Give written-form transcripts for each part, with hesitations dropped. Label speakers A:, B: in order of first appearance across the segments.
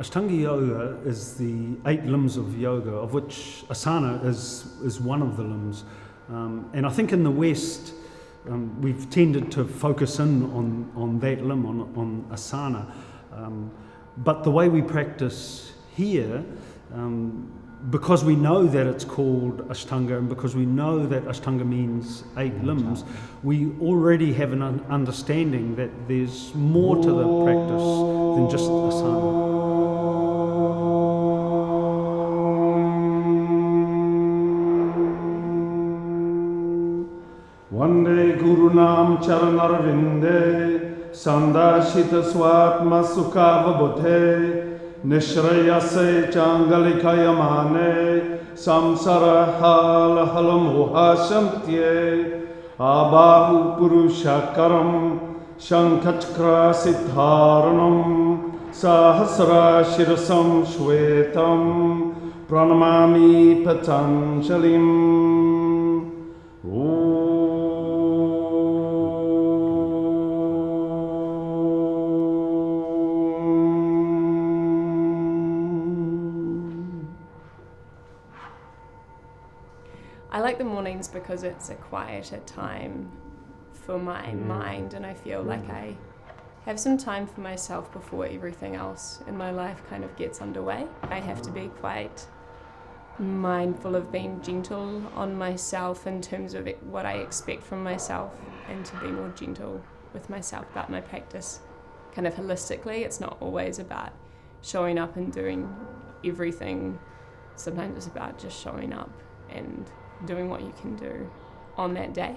A: Astanga Yoga is the 8 limbs of yoga, of which asana is one of the limbs. And I think in the West, we've tended to focus in on that limb, on asana. But the way we practice here, because we know that it's called Ashtanga and because we know that Ashtanga means 8 limbs, we already have an understanding that there's more to the practice than just asana.
B: Vande Gurunam Charanarvinde Sandashita Swatma Sukhavabodhe Nishrayase Changalikayamane Samsara Hal Halamoha Shantye Abahu Purushakaram Shankachkra Siddharanam Sahasra Shirasam Shwetam Pranamami Patanjalim.
C: I like the mornings because it's a quieter time for my mind, and I feel like I have some time for myself before everything else in my life kind of gets underway. I have to be quite mindful of being gentle on myself in terms of what I expect from myself, and to be more gentle with myself about my practice kind of holistically. It's not always about showing up and doing everything. Sometimes it's about just showing up and doing what you can do on that day.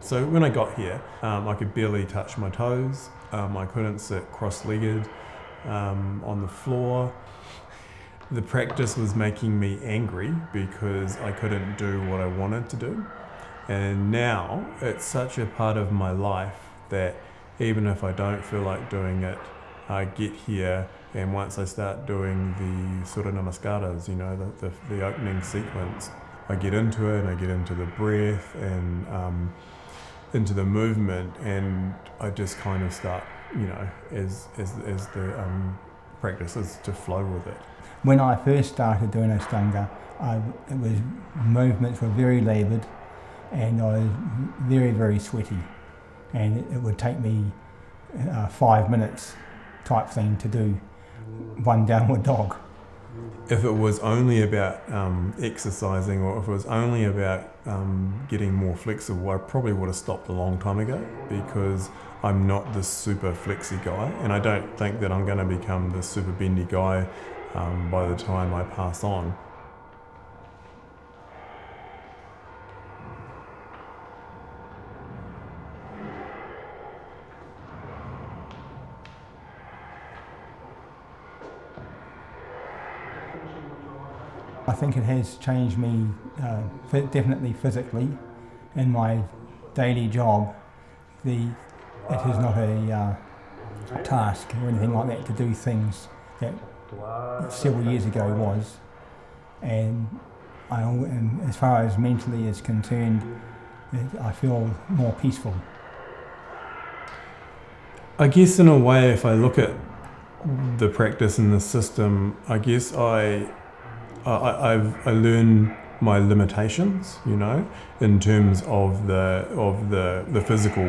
D: So when I got here, I could barely touch my toes. I couldn't sit cross-legged on the floor. The practice was making me angry because I couldn't do what I wanted to do. And now it's such a part of my life that even if I don't feel like doing it, I get here, and once I start doing the Surya Namaskaras, you know, the opening sequence, I get into it, and I get into the breath and into the movement, and I just kind of start, you know, as the practices to flow with it.
E: When I first started doing Astanga, movements were very laboured, and I was very, very sweaty, and it would take me 5 minutes type thing to do one downward dog.
D: If it was only about exercising, or if it was only about getting more flexible, I probably would have stopped a long time ago, because I'm not this super flexy guy, and I don't think that I'm going to become this super bendy guy by the time I pass on.
E: I think it has changed me definitely physically in my daily job. It is not a task or anything like that to do things that several years ago was, and as far as mentally is concerned, I feel more peaceful.
D: I guess in a way, if I look at the practice and the system, I guess I learn my limitations, you know, in terms of the physical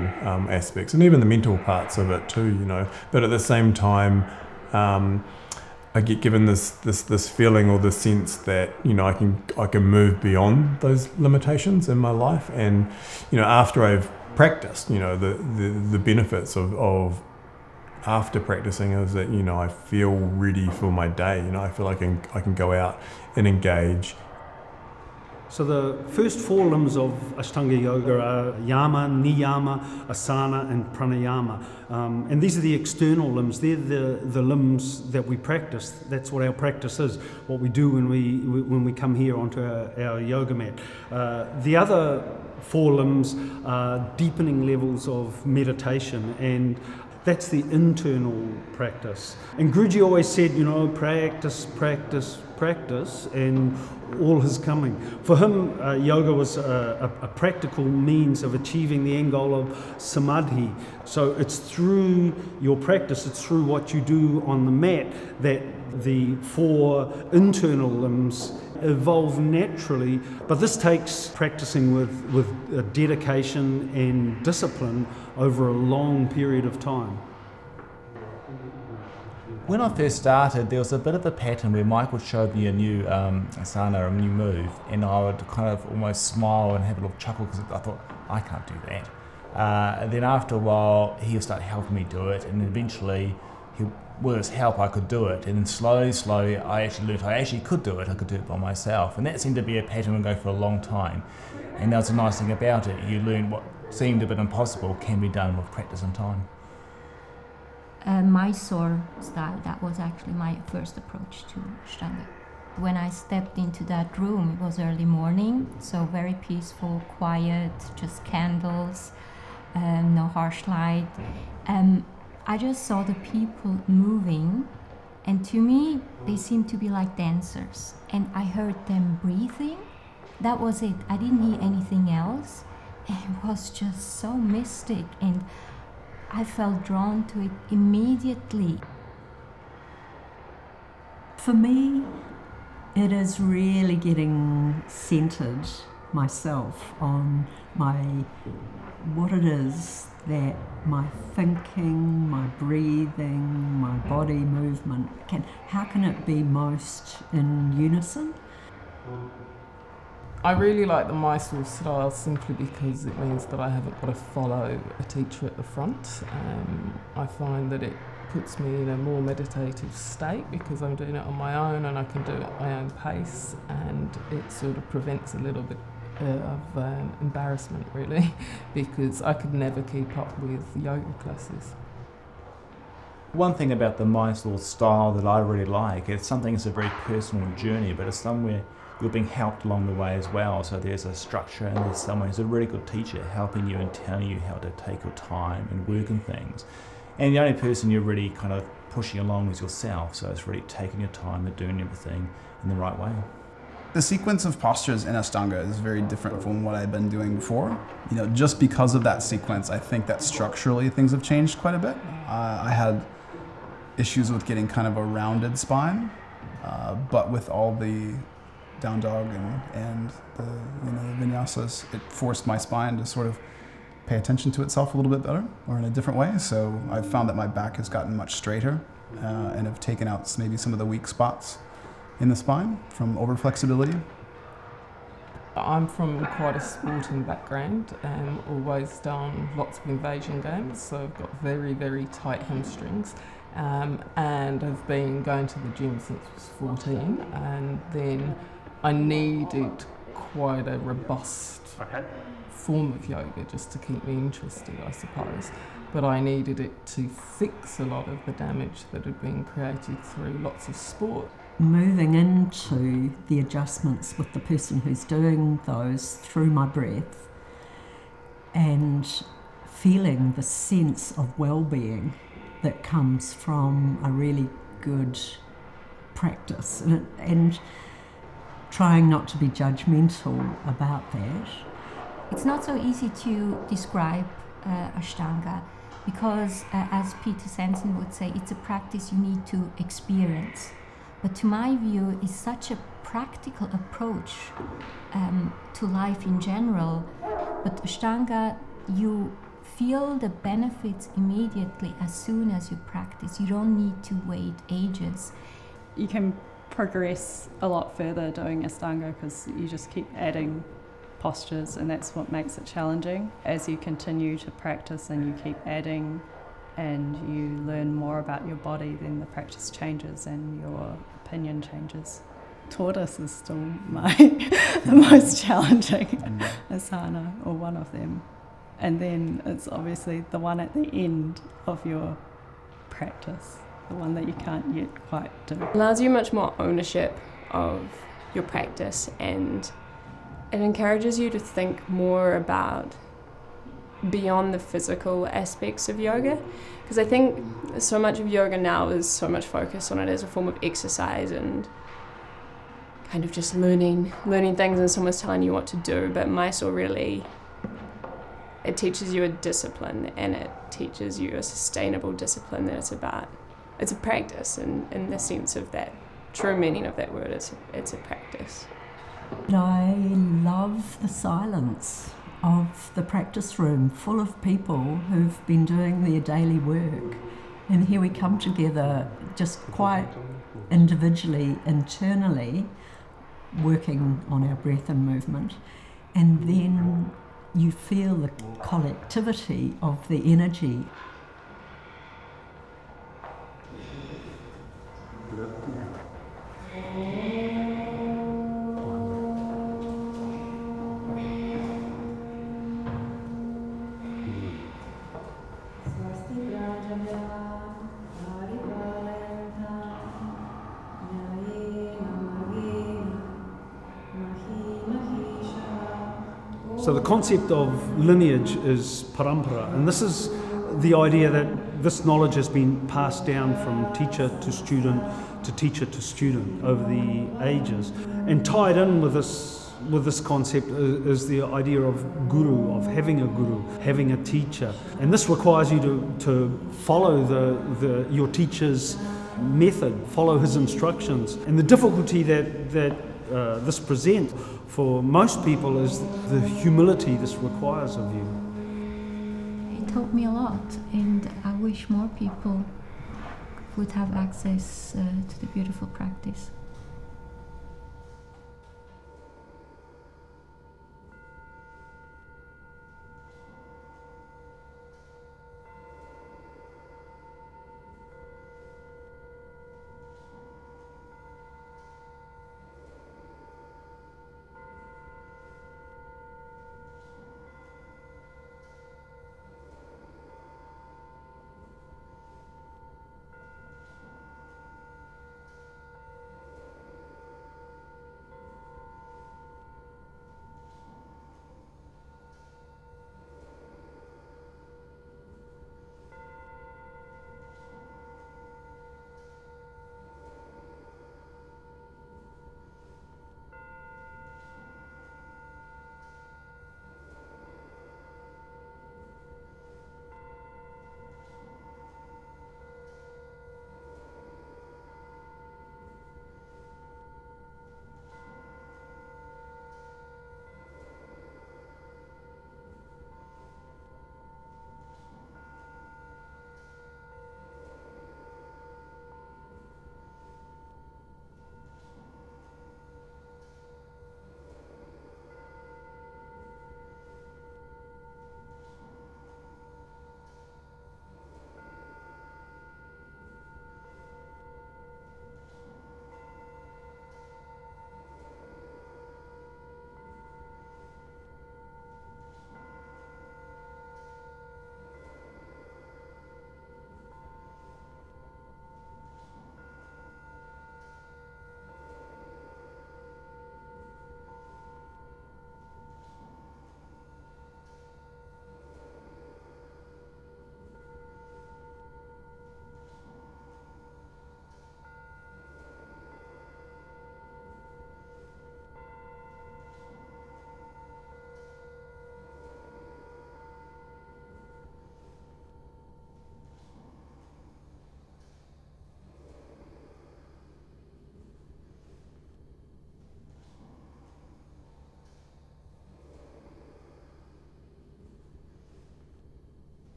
D: aspects, and even the mental parts of it too, you know. But at the same time, I get given this feeling or this sense that, you know, I can move beyond those limitations in my life. And, you know, after I've practiced, you know, the benefits of after practicing is that, you know, I feel ready for my day. You know, I feel like I can go out and engage.
A: So the first 4 limbs of Astanga Yoga are Yama, Niyama, Asana and Pranayama. And these are the external limbs. They're the limbs that we practice. That's what our practice is, what we do when we come here onto our yoga mat. The other 4 limbs are deepening levels of meditation, and That's the internal practice. And Guruji always said, practice, practice, practice, and all is coming. For him, yoga was a practical means of achieving the end goal of samadhi. So it's through your practice, it's through what you do on the mat that the 4 internal limbs evolve naturally. But this takes practicing with dedication and discipline over a long period of time.
F: When I first started, there was a bit of a pattern where Mike would show me a new asana, a new move, and I would kind of almost smile and have a little chuckle because I thought, I can't do that. And then after a while, he would start helping me do it, and eventually, with his help, I could do it. And then slowly, I actually learned I actually could do it. I could do it by myself. And that seemed to be a pattern and go for a long time. And that was a nice thing about it. You learn what seemed a bit impossible can be done with practice and time.
G: Mysore style, that was actually my first approach to Ashtanga. When I stepped into that room, it was early morning, so very peaceful, quiet, just candles, no harsh light. I just saw the people moving, and to me, they seemed to be like dancers. And I heard them breathing. That was it. I didn't hear anything else. And it was just so mystic, and I felt drawn to it immediately.
H: For me, it is really getting centered myself on what it is that my thinking, my breathing, my body movement how can it be most in unison?
I: I really like the Mysore style simply because it means that I haven't got to follow a teacher at the front. I find that it puts me in a more meditative state because I'm doing it on my own and I can do it at my own pace, and it sort of prevents a little bit of embarrassment really because I could never keep up with yoga classes.
F: One thing about the Mysore style that I really like, it's a very personal journey, but it's somewhere you're being helped along the way as well. So there's a structure and there's someone who's a really good teacher helping you and telling you how to take your time and work and things. And the only person you're really kind of pushing along is yourself. So it's really taking your time and doing everything in the right way.
J: The sequence of postures in Astanga is very different from what I've been doing before. Just because of that sequence, I think that structurally things have changed quite a bit. I had issues with getting kind of a rounded spine, but with all the down dog and the vinyasas, it forced my spine to sort of pay attention to itself a little bit better or in a different way. So I've found that my back has gotten much straighter and have taken out maybe some of the weak spots in the spine from over-flexibility.
I: I'm from quite a sporting background, always done lots of invasion games, so I've got very, very tight hamstrings, and I've been going to the gym since I was 14, and then I needed quite a robust form of yoga just to keep me interested, I suppose. But I needed it to fix a lot of the damage that had been created through lots of sport.
H: Moving into the adjustments with the person who's doing those through my breath and feeling the sense of well-being that comes from a really good practice and trying not to be judgmental about that.
G: It's not so easy to describe Ashtanga because, as Peter Sanson would say, it's a practice you need to experience. But to my view, it's such a practical approach to life in general. But Ashtanga, you feel the benefits immediately as soon as you practice. You don't need to wait ages.
K: You can progress a lot further doing Astanga because you just keep adding postures, and that's what makes it challenging. As you continue to practice and you keep adding and you learn more about your body, then the practice changes and your opinion changes. Tortoise is still the most challenging asana, or one of them. And then it's obviously the one at the end of your practice, the one that you can't yet quite do.
C: It allows you much more ownership of your practice, and it encourages you to think more about beyond the physical aspects of yoga, because I think so much of yoga now is so much focused on it as a form of exercise and kind of just learning things and someone's telling you what to do. But Mysore really, it teaches you a discipline, and it teaches you a sustainable discipline that it's a practice, and in the sense of that true meaning of that word, it's a practice.
H: I love the silence of the practice room full of people who've been doing their daily work, and here we come together just quite individually, internally, working on our breath and movement, and then you feel the collectivity of the energy.
A: So the concept of lineage is parampara, and this is the idea that this knowledge has been passed down from teacher to student to teacher to student over the ages. And tied in with this concept is the idea of guru, of having a guru, having a teacher. And this requires you to follow your teacher's method, follow his instructions. And the difficulty that this presents for most people is the humility this requires of you.
G: It taught me a lot, and I wish more people would have access to the beautiful practice.